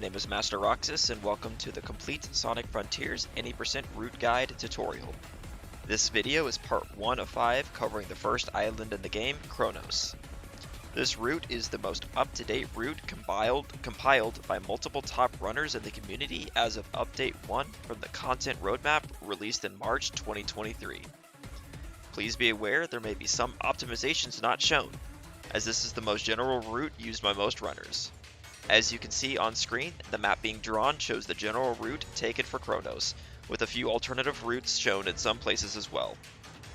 name is Master Roxas, and welcome to the Complete Sonic Frontiers 80% Route Guide tutorial. This video is part 1 of 5 covering the first island in the game, Kronos. This route is the most up-to-date route compiled by multiple top runners in the community as of Update 1 from the Content Roadmap released in March 2023. Please be aware there may be some optimizations not shown, as this is the most general route used by most runners. As you can see on screen, the map being drawn shows the general route taken for Kronos, with a few alternative routes shown in some places as well.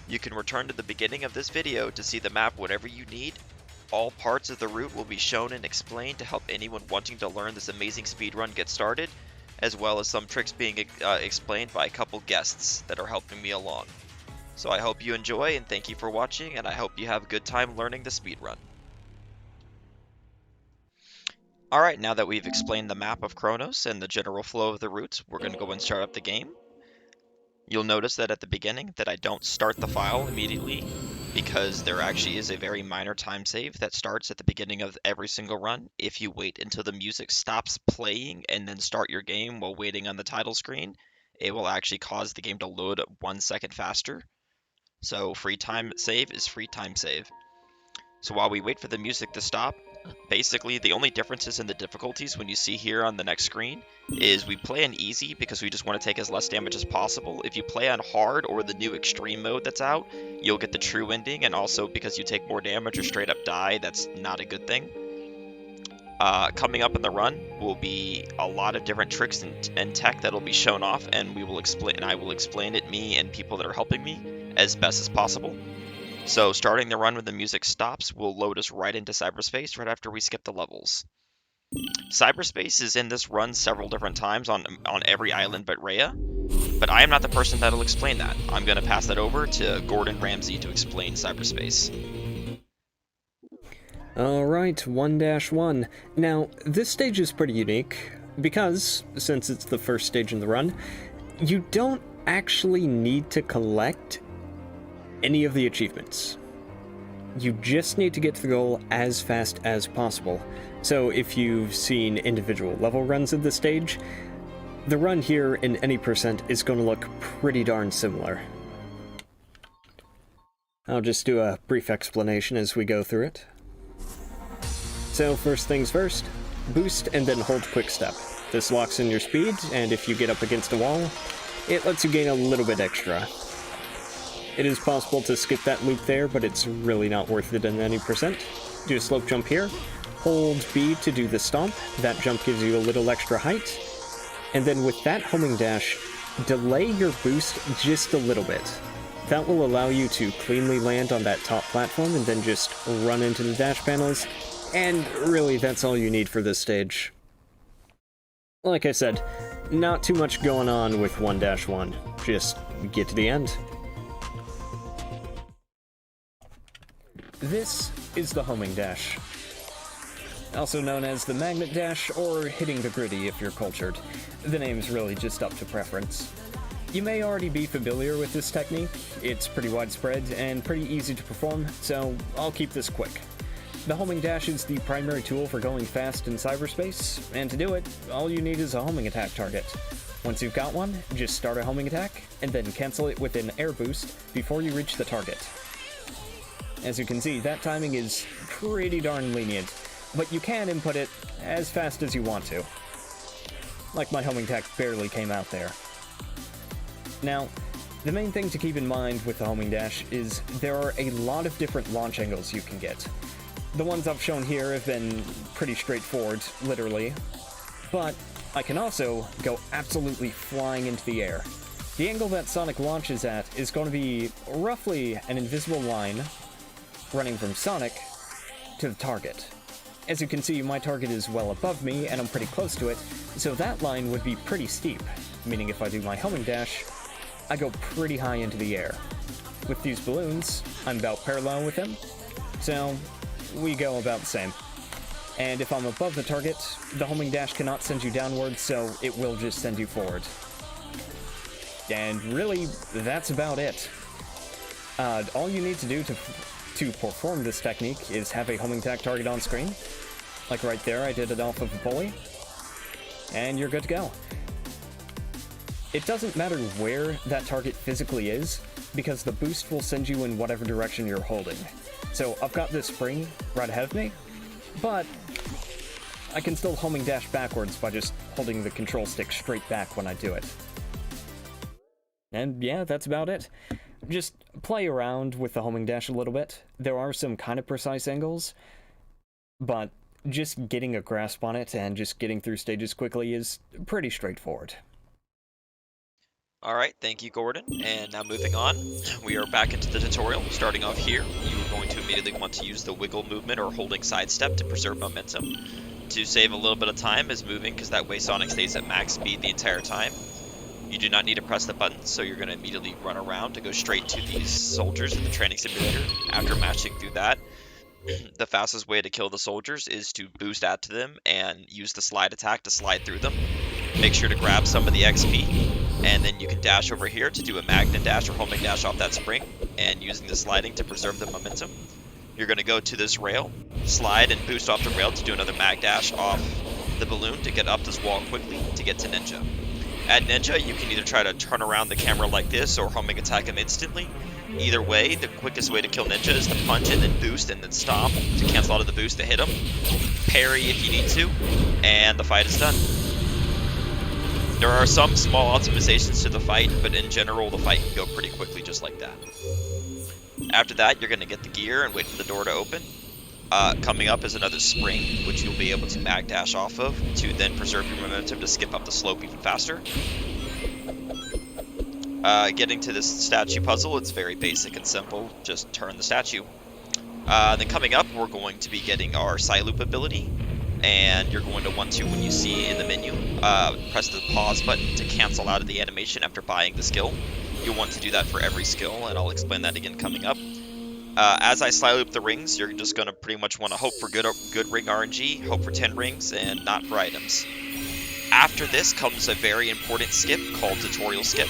You can return to the beginning of this video to see the map whenever you need. All parts of the route will be shown and explained to help anyone wanting to learn this amazing speedrun get started, as well as some tricks being explained by a couple guests that are helping me along. So I hope you enjoy, and thank you for watching, and I hope you have a good time learning the speedrun. Alright, now that we've explained the map of Kronos and the general flow of the routes, we're going to go and start up the game. You'll notice that at the beginning that I don't start the file immediately, because there actually is a very minor time save that starts at the beginning of every single run. If you wait until the music stops playing and then start your game while waiting on the title screen, it will actually cause the game to load 1 second faster. So free time save is free time save. So while we wait for the music to stop, basically the only differences in the difficulties when you see here on the next screen is we play on easy because we just want to take as less damage as possible. If you play on hard or the new extreme mode that's out, you'll get the true ending, and also because you take more damage or straight up die, that's not a good thing. Coming up in the run will be a lot of different tricks and tech that'll be shown off, and I will explain it, me and people that are helping me, as best as possible. So starting the run when the music stops will load us right into Cyberspace right after we skip the levels. Cyberspace is in this run several different times on every island but Rhea, but I am not the person that'll explain that. I'm going to pass that over to Gordon Ramsay to explain Cyberspace. Alright, 1-1. Now, this stage is pretty unique, because, since it's the first stage in the run, you don't actually need to collect any of the achievements. You just need to get to the goal as fast as possible. So if you've seen individual level runs of this stage, the run here in any percent is going to look pretty darn similar. I'll just do a brief explanation as we go through it. So first things first, boost and then hold quick step. This locks in your speed, and if you get up against a wall, it lets you gain a little bit extra. It is possible to skip that loop there, but it's really not worth it in any percent. Do a slope jump here, hold B to do the stomp, that jump gives you a little extra height, and then with that homing dash, delay your boost just a little bit. That will allow you to cleanly land on that top platform and then just run into the dash panels, and really that's all you need for this stage. Like I said, not too much going on with 1-1, just get to the end. This is the homing dash, also known as the magnet dash or hitting the griddy if you're cultured. The name's really just up to preference. You may already be familiar with this technique. It's pretty widespread and pretty easy to perform, so I'll keep this quick. The homing dash is the primary tool for going fast in cyberspace, and to do it, all you need is a homing attack target. Once you've got one, just start a homing attack, and then cancel it with an air boost before you reach the target. As you can see, that timing is pretty darn lenient, but you can input it as fast as you want to. Like my homing attack barely came out there. Now, the main thing to keep in mind with the homing dash is there are a lot of different launch angles you can get. The ones I've shown here have been pretty straightforward, literally, but I can also go absolutely flying into the air. The angle that Sonic launches at is going to be roughly an invisible line running from Sonic to the target. As you can see, my target is well above me, and I'm pretty close to it, so that line would be pretty steep, meaning if I do my homing dash, I go pretty high into the air. With these balloons, I'm about parallel with them, so we go about the same. And if I'm above the target, the homing dash cannot send you downwards, so it will just send you forward. And really, that's about it. All you need to do to perform this technique is have a homing attack target on screen. Like right there, I did it off of a pulley. and you're good to go. It doesn't matter where that target physically is, because the boost will send you in whatever direction you're holding. So I've got this spring right ahead of me, but I can still homing dash backwards by just holding the control stick straight back when I do it. And yeah, that's about it. Just play around with the homing dash a little bit. There are some kind of precise angles, but just getting a grasp on it and just getting through stages quickly is pretty straightforward. Alright, thank you, Gordon. And now moving on, we are back into the tutorial. Starting off here, you are going to immediately want to use the wiggle movement or holding sidestep to preserve momentum. To save a little bit of time as moving, because that way Sonic stays at max speed the entire time. You do not need to press the button, so you're going to immediately run around to go straight to these soldiers in the training simulator. After matching through that, the fastest way to kill the soldiers is to boost out to them and use the slide attack to slide through them. Make sure to grab some of the XP, and then you can dash over here to do a magnet dash or homing dash off that spring, and using the sliding to preserve the momentum. You're going to go to this rail, slide and boost off the rail to do another mag dash off the balloon to get up this wall quickly to get to Ninja. At Ninja, you can either try to turn around the camera like this or homing attack him instantly. Either way, the quickest way to kill Ninja is to punch and then boost and then stomp to cancel out of the boost to hit him. Parry if you need to, and the fight is done. There are some small optimizations to the fight, but in general, the fight can go pretty quickly just like that. After that, you're going to get the gear and wait for the door to open. Coming up is another spring, which you'll be able to mag dash off of to then preserve your momentum to skip up the slope even faster. Getting to this statue puzzle, it's very basic and simple. Just turn the statue. Then coming up, we're going to be getting our Cyloop ability. And you're going to want to, when you see in the menu, press the pause button to cancel out of the animation after buying the skill. You'll want to do that for every skill, and I'll explain that again coming up. As I Cyloop the rings, you're just going to pretty much want to hope for good ring RNG, hope for 10 rings, and not for items. After this comes a very important skip called Tutorial Skip,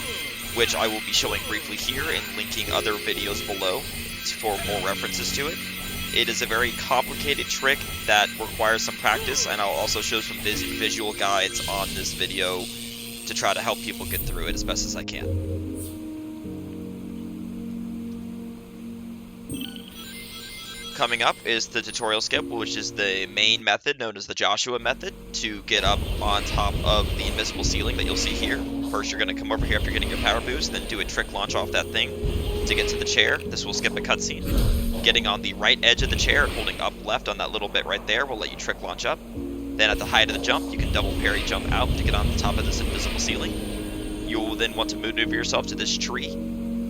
which I will be showing briefly here and linking other videos below for more references to it. It is a very complicated trick that requires some practice, and I'll also show some visual guides on this video to try to help people get through it as best as I can. Coming up is the tutorial skip, which is the main method known as the Joshua method to get up on top of the invisible ceiling that you'll see here. First, you're going to come over here after getting your power boost, then do a trick launch off that thing to get to the chair. This will skip a cutscene. Getting on the right edge of the chair and holding up left on that little bit right there will let you trick launch up. Then at the height of the jump, you can double parry jump out to get on the top of this invisible ceiling. You will then want to maneuver yourself to this tree,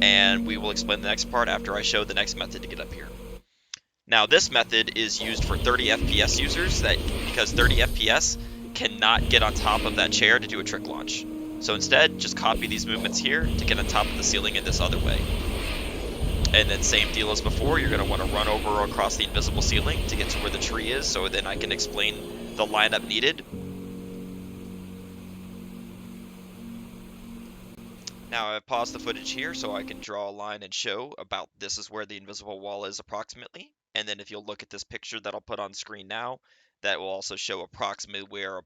and we will explain the next part after I show the next method to get up here. Now, this method is used for 30 FPS users because 30 FPS cannot get on top of that chair to do a trick launch. So instead, just copy these movements here to get on top of the ceiling in this other way. And then same deal as before, you're going to want to run over across the invisible ceiling to get to where the tree is, so then I can explain the lineup needed. Now I've paused the footage here so I can draw a line and show about this is where the invisible wall is approximately. And then if you'll look at this picture that I'll put on screen now, that will also show approximately where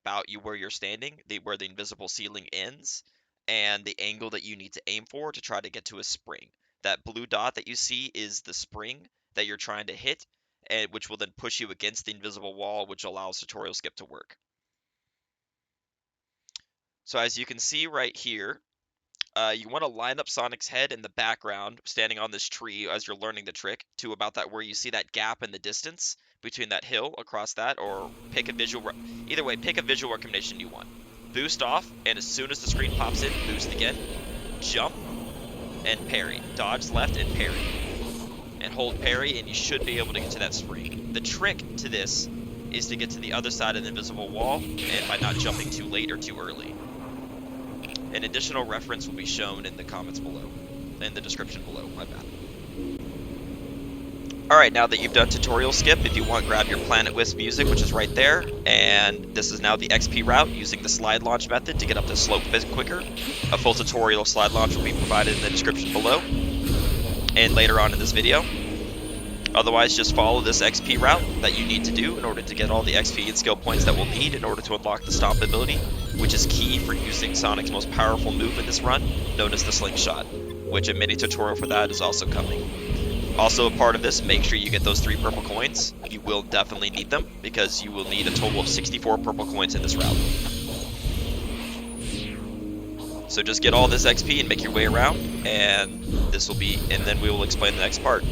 you're standing, where the invisible ceiling ends, and the angle that you need to aim for to try to get to a spring. That blue dot that you see is the spring that you're trying to hit, and which will then push you against the invisible wall, which allows tutorial skip to work. So as you can see right here, you want to line up Sonic's head in the background, standing on this tree as you're learning the trick, to about that where you see that gap in the distance between that hill across that, or pick a visual. Either way, pick a visual recommendation you want. Boost off, and as soon as the screen pops in, boost again. Jump and parry. Dodge left and parry. And hold parry, and you should be able to get to that spring. The trick to this is to get to the other side of the invisible wall, and by not jumping too late or too early. An additional reference will be shown in the comments below, in the description below, my bad. Alright, now that you've done tutorial skip, if you want, grab your Planet Wisp music, which is right there, and this is now the XP route using the slide launch method to get up the slope a bit quicker. A full tutorial slide launch will be provided in the description below, and later on in this video. Otherwise, just follow this XP route that you need to do in order to get all the XP and skill points that we'll need in order to unlock the Stomp ability, which is key for using Sonic's most powerful move in this run, known as the Slingshot, which a mini tutorial for that is also coming. Also a part of this, make sure you get those 3 purple coins. You will definitely need them, because you will need a total of 64 purple coins in this route. So just get all this XP and make your way around, and then we will explain the next part.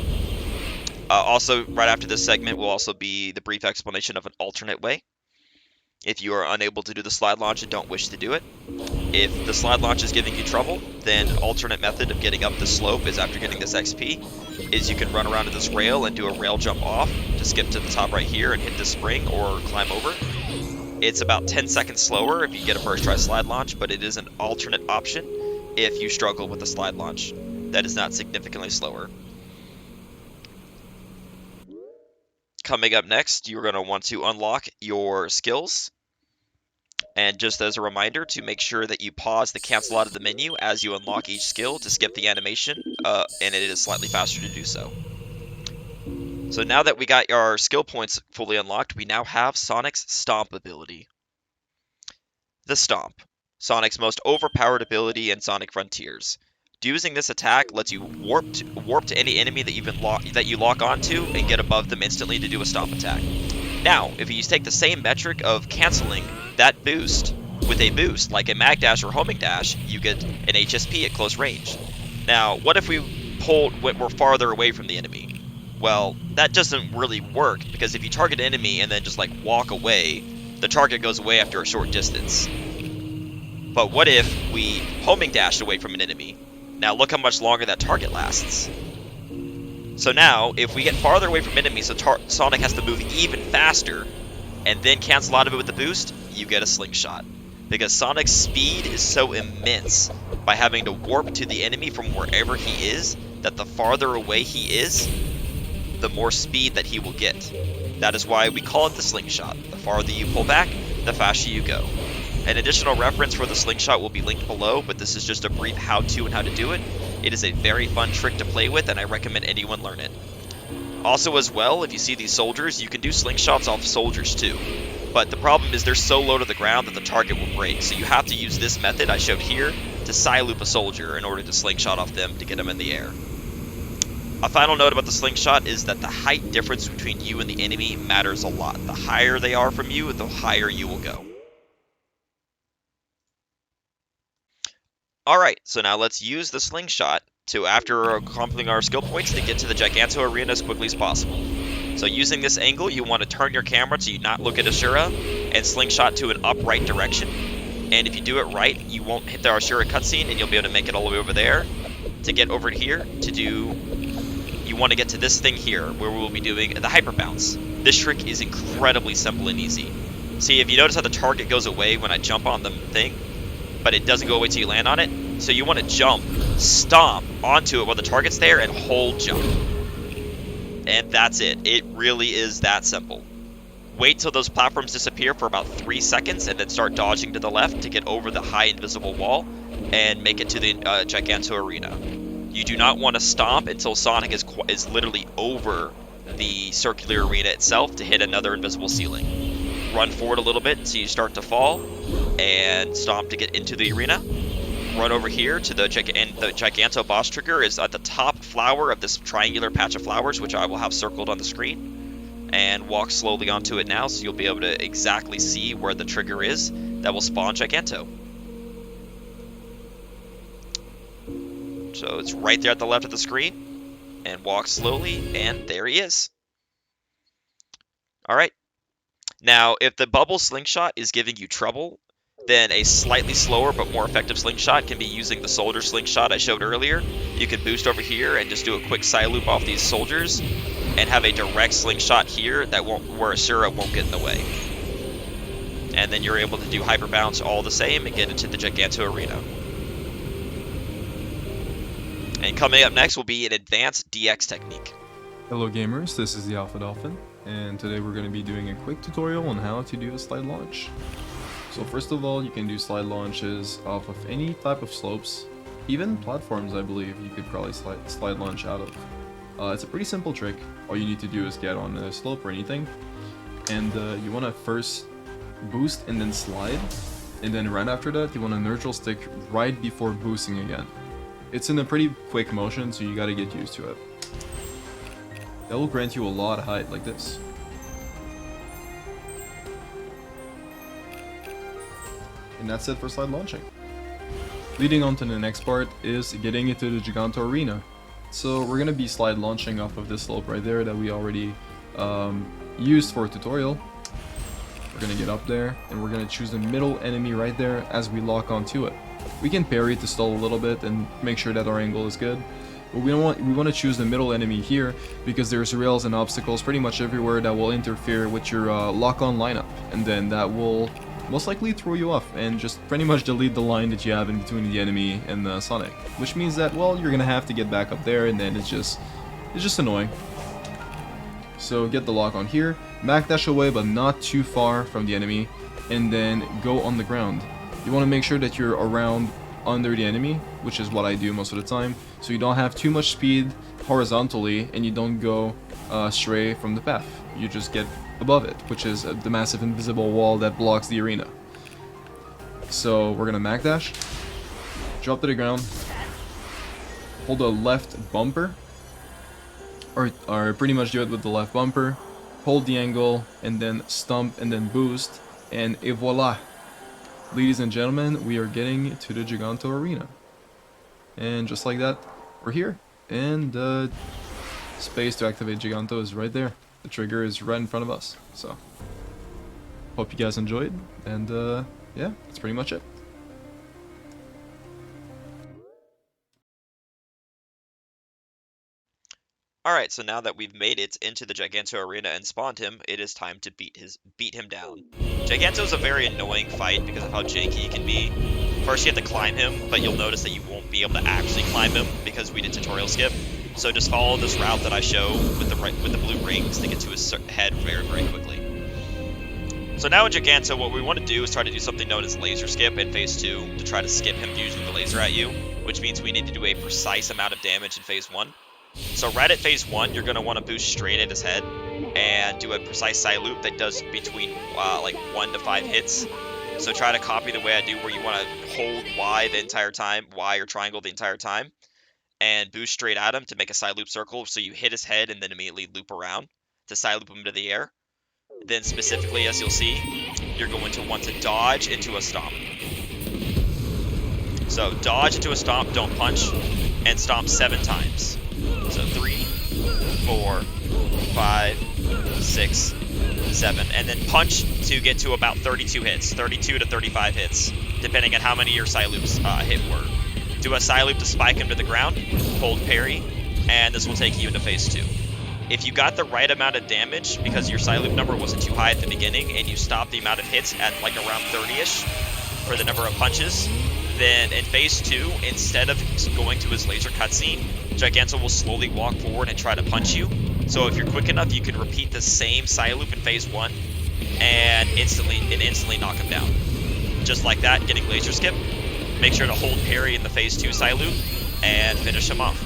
Also, right after this segment will also be the brief explanation of an alternate way. If you are unable to do the slide launch and don't wish to do it. If the slide launch is giving you trouble, then alternate method of getting up the slope is after getting this XP, is you can run around to this rail and do a rail jump off to skip to the top right here and hit the spring or climb over. It's about 10 seconds slower if you get a first try slide launch, but it is an alternate option if you struggle with the slide launch. That is not significantly slower. Coming up next, you're going to want to unlock your skills. And just as a reminder, to make sure that you pause the cancel out of the menu as you unlock each skill to skip the animation, and it is slightly faster to do so. So now that we got our skill points fully unlocked, we now have Sonic's Stomp ability. The Stomp, Sonic's most overpowered ability in Sonic Frontiers. Using this attack lets you warp to any enemy that you lock onto and get above them instantly to do a stomp attack. Now, if you take the same metric of canceling that boost with a boost like a mag dash or homing dash, you get an HSP at close range. Now, what if we're farther away from the enemy? Well, that doesn't really work, because if you target an enemy and then just like walk away, the target goes away after a short distance. But what if we homing dash away from an enemy? Now look how much longer that target lasts. So now, if we get farther away from enemies, so Sonic has to move even faster, and then cancel out of it with the boost, you get a Slingshot. Because Sonic's speed is so immense by having to warp to the enemy from wherever he is, that the farther away he is, the more speed that he will get. That is why we call it the Slingshot. The farther you pull back, the faster you go. An additional reference for the Slingshot will be linked below, but this is just a brief how-to and how to do it. It is a very fun trick to play with, and I recommend anyone learn it. Also as well, if you see these soldiers, you can do Slingshots off soldiers too. But the problem is they're so low to the ground that the target will break, so you have to use this method I showed here to Cyloop a soldier in order to Slingshot off them to get them in the air. A final note about the Slingshot is that the height difference between you and the enemy matters a lot. The higher they are from you, the higher you will go. Alright, so now let's use the Slingshot to, after completing our skill points, to get to the Giganto arena as quickly as possible. So using this angle, you want to turn your camera so you not look at Ashura, and Slingshot to an upright direction. And if you do it right, you won't hit the Ashura cutscene, and you'll be able to make it all the way over there. To get over here, you want to get to this thing here, where we'll be doing the Hyper Bounce. This trick is incredibly simple and easy. See, if you notice how the target goes away when I jump on the thing, but it doesn't go away till you land on it. So you want to jump, stomp onto it while the target's there, and hold jump. And that's it. It really is that simple. Wait till those platforms disappear for about 3 seconds, and then start dodging to the left to get over the high invisible wall, and make it to the Giganto arena. You do not want to stomp until Sonic is literally over the circular arena itself to hit another invisible ceiling. Run forward a little bit until you start to fall, and stomp to get into the arena. Run over here to the Giganto boss trigger is at the top flower of this triangular patch of flowers, which I will have circled on the screen. And walk slowly onto it now, so you'll be able to exactly see where the trigger is that will spawn Giganto. So it's right there at the left of the screen. And walk slowly, and there he is. Alright. Now, if the bubble Slingshot is giving you trouble, then a slightly slower but more effective Slingshot can be using the soldier Slingshot I showed earlier. You can boost over here and just do a quick Cyloop off these soldiers, and have a direct Slingshot here where Ashura won't get in the way. And then you're able to do Hyper Bounce all the same and get into the Giganto arena. And coming up next will be an advanced DX technique. Hello gamers, this is TheAlphaDolphin, and today we're going to be doing a quick tutorial on how to do a slide launch. So first of all, you can do slide launches off of any type of slopes, even platforms I believe you could probably slide launch out of. It's a pretty simple trick. All you need to do is get on a slope or anything, and you want to first boost and then slide, and then right after that you want to neutral stick right before boosting again. It's in a pretty quick motion, so you gotta get used to it. That will grant you a lot of height like this. And that's it for slide launching. Leading on to the next part is getting into the Giganto arena. So we're gonna be slide launching off of this slope right there that we already used for a tutorial. We're gonna get up there and we're gonna choose the middle enemy right there as we lock onto it. We can parry to stall a little bit and make sure that our angle is good. But we want to choose the middle enemy here because there's rails and obstacles pretty much everywhere that will interfere with your lock-on lineup, and then that will most likely throw you off and just pretty much delete the line that you have in between the enemy and the Sonic, which means that, well, you're gonna have to get back up there, and then it's just annoying. So get the lock on here, back dash away but not too far from the enemy, and then go on the ground. You want to make sure that you're around under the enemy, which is what I do most of the time, so you don't have too much speed horizontally and you don't go stray from the path. You just get above it, which is the massive invisible wall that blocks the arena. So we're gonna Mac Dash, drop to the ground, hold the left bumper, or pretty much do it with the left bumper, hold the angle, and then stomp and then boost, and et voila! Ladies and gentlemen, we are getting to the Giganto arena. And just like that, we're here. And space to activate Giganto is right there. The trigger is right in front of us. So, hope you guys enjoyed. And yeah, that's pretty much it. Alright, so now that we've made it into the Giganto arena and spawned him, it is time to beat him down. Giganto's a very annoying fight because of how janky he can be. First you have to climb him, but you'll notice that you won't be able to actually climb him because we did tutorial skip. So just follow this route that I show with the blue rings to get to his head very, very quickly. So now in Giganto, what we want to do is try to do something known as laser skip in phase 2 to try to skip him using the laser at you, which means we need to do a precise amount of damage in phase 1. So right at phase 1, you're going to want to boost straight at his head and do a precise Cyloop that does between like 1 to 5 hits. So try to copy the way I do, where you want to hold Y the entire time, Y or triangle the entire time, and boost straight at him to make a Cyloop circle, so you hit his head and then immediately loop around to Cyloop him into the air. Then specifically, as you'll see, you're going to want to dodge into a stomp. So dodge into a stomp, don't punch, and stomp 7 times. So 3, 4, 5, 6, 7, and then punch to get to about 32 hits, 32 to 35 hits, depending on how many your Cyloops hit were. Do a Cyloop to spike him to the ground, hold parry, and this will take you into phase 2. If you got the right amount of damage, because your Cyloop number wasn't too high at the beginning, and you stopped the amount of hits at like around 30-ish for the number of punches, then in phase 2, instead of going to his laser cutscene, Giganto will slowly walk forward and try to punch you. So if you're quick enough, you can repeat the same Cyloop in phase 1 and instantly knock him down. Just like that, getting laser skip. Make sure to hold parry in the phase 2 Cyloop and finish him off.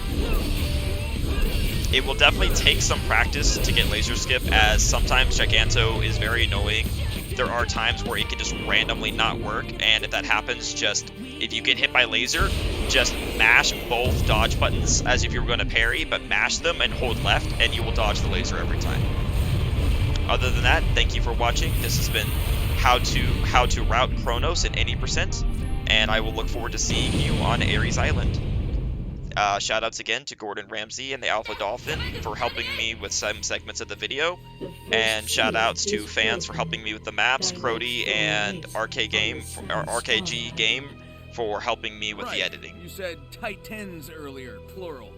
It will definitely take some practice to get laser skip, as sometimes Giganto is very annoying. There are times where it can just randomly not work, and if that happens, if you get hit by laser, just mash both dodge buttons as if you were going to parry, but mash them and hold left, and you will dodge the laser every time. Other than that, thank you for watching. This has been how to route Kronos in any percent, and I will look forward to seeing you on Ares Island. Shoutouts again to Gordon Ramsay and TheAlphaDolphin for helping me with some segments of the video, and shoutouts to Phanz for helping me with the maps, Krody and RKGGame for helping me with the editing. You said Titans earlier, plural.